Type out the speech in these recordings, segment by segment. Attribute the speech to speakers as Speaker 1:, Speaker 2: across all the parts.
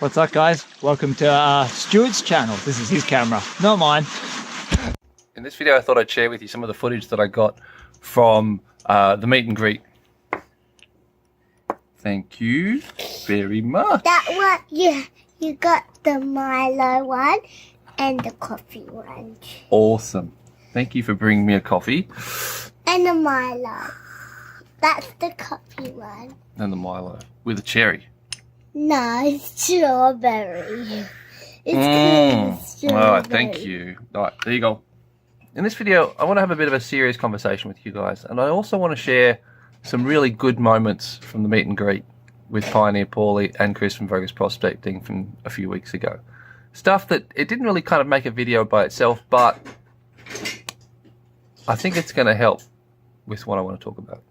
Speaker 1: What's up, guys? Welcome to Stuart's channel. This is his camera, not mine.
Speaker 2: In this video I thought I'd share with you some of the footage that I got from the meet and greet. Thank you very much.
Speaker 3: That one, you got the Milo one and the coffee one.
Speaker 2: Awesome. Thank you for bringing me a coffee.
Speaker 3: And the Milo. That's the coffee one.
Speaker 2: And the Milo with a cherry.
Speaker 3: No, it's strawberry. It's strawberry.
Speaker 2: All right, thank you. All right, there you go. In this video, I want to have a bit of a serious conversation with you guys, and I also want to share some really good moments from the meet and greet with Pioneer Pauly and Chris from 𝗏𝘂𝗵𝗴 Prospecting from a few weeks ago. Stuff that it didn't really kind of make a video by itself, but I think it's going to help with what I want to talk about.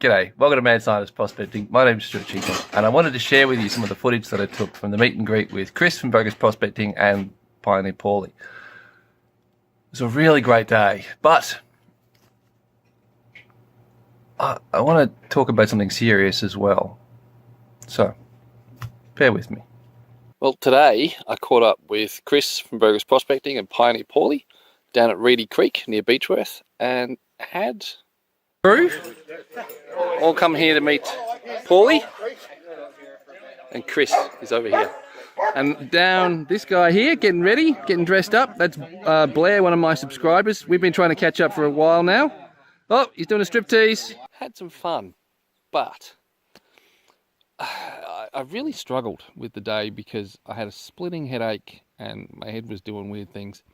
Speaker 2: G'day, welcome to 𝗏𝘗𝗏𝗏 Prospecting. My name is 𝗏𝘃𝗂𝗏𝗏, and I wanted to share with you some of the footage that I took from the meet and greet with Chris from 𝗏𝘂𝗵𝗏 Prospecting and Pioneer Pauly. It was a really great day, but I want to talk about something serious as well. So, bear with me. Well, today I caught up with Chris from 𝗏𝘂𝗏 Prospecting and Pioneer Pauly down at Reedy Creek near Beechworth, and had crew all come here to meet Pauly, and Chris is over here. And down this guy here, getting ready, getting dressed up, that's Blair, one of my subscribers. We've been trying to catch up for a while now. Oh, he's doing a striptease. Had some fun, but I really struggled with the day because I had a splitting headache and my head was doing weird things.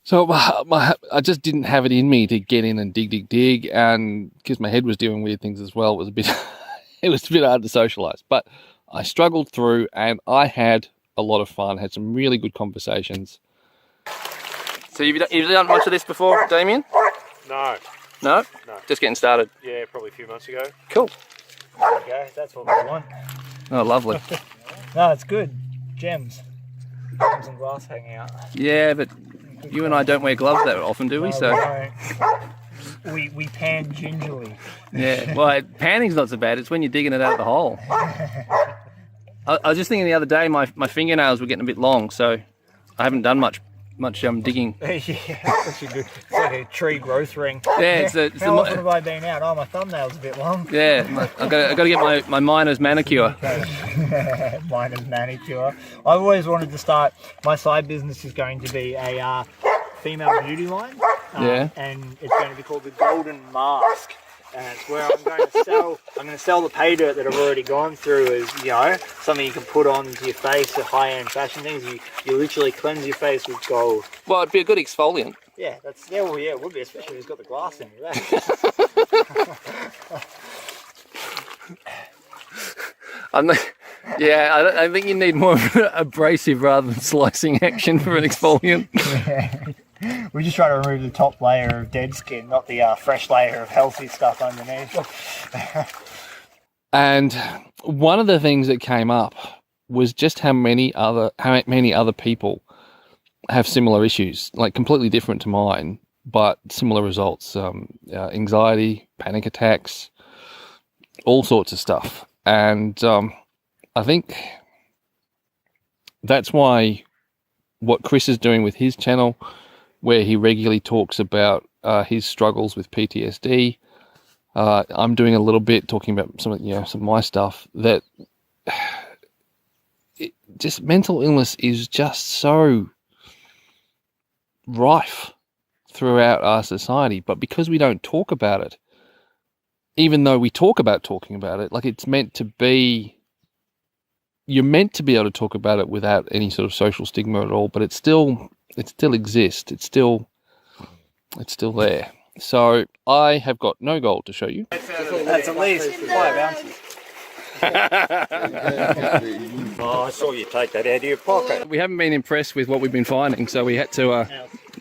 Speaker 2: So I just didn't have it in me to get in and dig, and because my head was doing weird things as well, it was a bit hard to socialise. But I struggled through, and I had a lot of fun. Had some really good conversations. So you've done much of this before, Damien?
Speaker 4: No.
Speaker 2: No?
Speaker 4: No.
Speaker 2: Just getting started.
Speaker 4: Yeah, probably a few months ago.
Speaker 2: Cool.
Speaker 1: Okay, that's what we want.
Speaker 2: Oh, lovely.
Speaker 1: No, it's good. Gems. Gems and glass hanging out.
Speaker 2: Yeah, but you and I don't wear gloves that often, do we?
Speaker 1: No,
Speaker 2: so
Speaker 1: we pan gingerly.
Speaker 2: yeah. Well, panning's not so bad. It's when you're digging it out of the hole. I was just thinking the other day, my fingernails were getting a bit long, so I haven't done much digging.
Speaker 1: Yeah, that's a good. It's like a tree growth ring.
Speaker 2: Yeah,
Speaker 1: How often have I been out? Oh, my thumbnail's a bit long.
Speaker 2: Yeah, I've got to get my miner's manicure.
Speaker 1: Miner's manicure. I've always wanted to start. My side business is going to be a female beauty line.
Speaker 2: Yeah.
Speaker 1: And it's going to be called the Golden Mask. And it's where I'm going to sell the pay dirt that I've already gone through as, you know, something you can put onto your face, a high-end fashion things. You literally cleanse your face with gold.
Speaker 2: Well, it'd be a good exfoliant.
Speaker 1: Yeah, it would be, especially if it's got the glass in it.
Speaker 2: I think you need more abrasive rather than slicing action for an exfoliant.
Speaker 1: Yeah. We just try to remove the top layer of dead skin, not the fresh layer of healthy stuff underneath.
Speaker 2: And one of the things that came up was just how many other people have similar issues, like completely different to mine, but similar results. Anxiety, panic attacks, all sorts of stuff. And I think that's why what Chris is doing with his channel, where he regularly talks about his struggles with PTSD. I'm doing a little bit talking about some of my stuff. That just mental illness is just so rife throughout our society, but because we don't talk about it, even though we talk about talking about it, like you're meant to be able to talk about it without any sort of social stigma at all, but it still exists. It's still there. So I have got no gold to show you.
Speaker 1: That's at least 5 ounces.
Speaker 4: Oh, I saw you take that out of your pocket.
Speaker 2: We haven't been impressed with what we've been finding, so we had to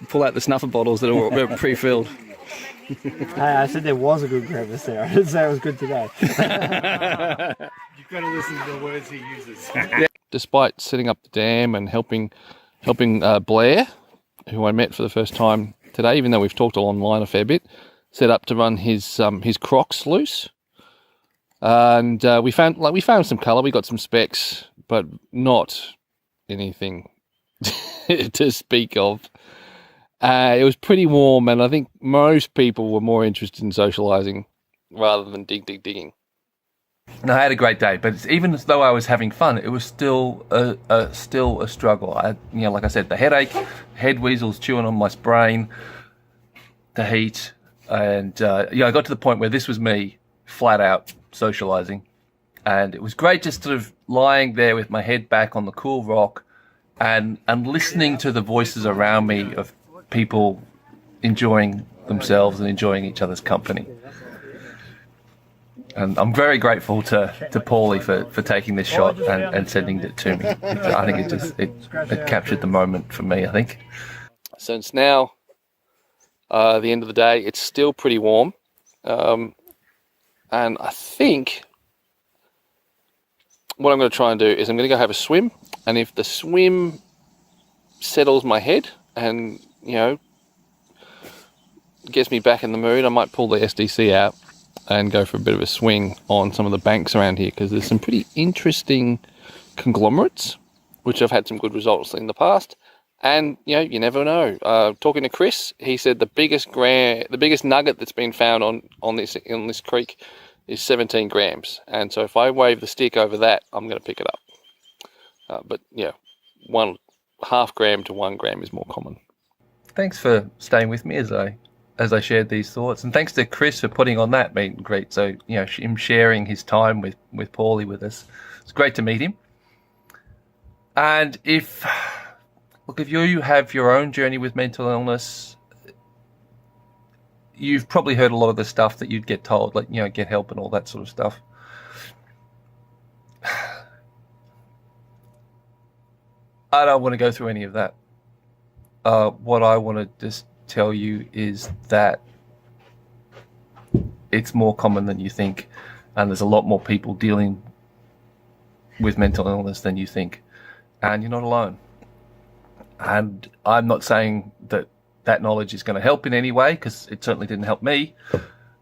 Speaker 2: pull out the snuffer bottles that were pre-filled.
Speaker 1: Hey, I said there was a good crevice there. I didn't say it was good today.
Speaker 4: You've got to listen to the words he uses.
Speaker 2: Despite setting up the dam and helping Blair, who I met for the first time today, even though we've talked online a fair bit, set up to run his Crocs loose, and we found some colour. We got some specks, but not anything to speak of. It was pretty warm, and I think most people were more interested in socialising rather than digging.
Speaker 5: No, I had a great day, but even as though I was having fun, it was still a struggle. Like I said, the headache, head weasels chewing on my brain, the heat, and I got to the point where this was me flat out socialising, and it was great just sort of lying there with my head back on the cool rock, and listening to the voices around me of people enjoying themselves and enjoying each other's company. And I'm very grateful to Pauly for taking this shot and sending it to me. I think it captured the moment for me, I think.
Speaker 2: So it's now the end of the day. It's still pretty warm. And I think what I'm going to try and do is I'm going to go have a swim. And if the swim settles my head and, gets me back in the mood, I might pull the SDC out and go for a bit of a swing on some of the banks around here, because there's some pretty interesting conglomerates which have had some good results in the past. And you never know. Talking to Chris, he said the biggest nugget that's been found on this creek is 17 grams. And so if I wave the stick over that, I'm going to pick it up. But 1/2 gram to 1 gram is more common.
Speaker 5: Thanks for staying with me as I shared these thoughts, and thanks to Chris for putting on that meet and greet. So him sharing his time with Pauly with us. It's great to meet him. And if you have your own journey with mental illness, you've probably heard a lot of the stuff that you'd get told, like get help and all that sort of stuff. I don't want to go through any of that. What I want to just tell you is that it's more common than you think, and there's a lot more people dealing with mental illness than you think, and you're not alone. And I'm not saying that knowledge is going to help in any way, because it certainly didn't help me,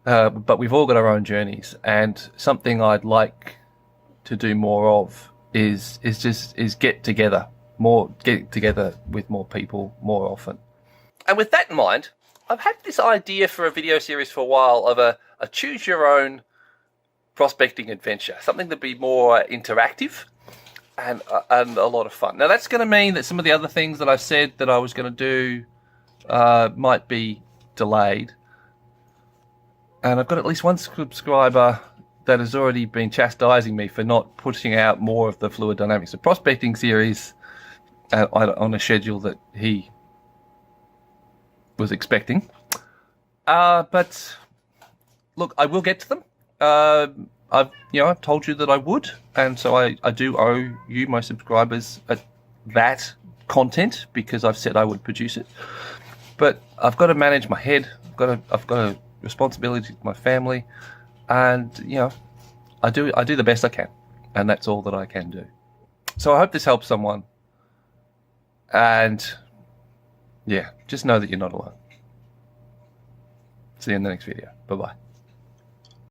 Speaker 5: but we've all got our own journeys, and something I'd like to do more of is get together with more people more often. And with that in mind, I've had this idea for a video series for a while of a choose your own prospecting adventure, something to be more interactive and a lot of fun. Now that's going to mean that some of the other things that I said that I was going to do might be delayed. And I've got at least one subscriber that has already been chastising me for not putting out more of the Fluid Dynamics of Prospecting series on a schedule that he was expecting. But look, I will get to them. I've told you that I would, and so I do owe you, my subscribers, that content, because I've said I would produce it. But I've got to manage my head. I've got a responsibility to my family, and I do the best I can, and that's all that I can do. So I hope this helps someone. And just know that you're not alone. See you in the next video. Bye-bye.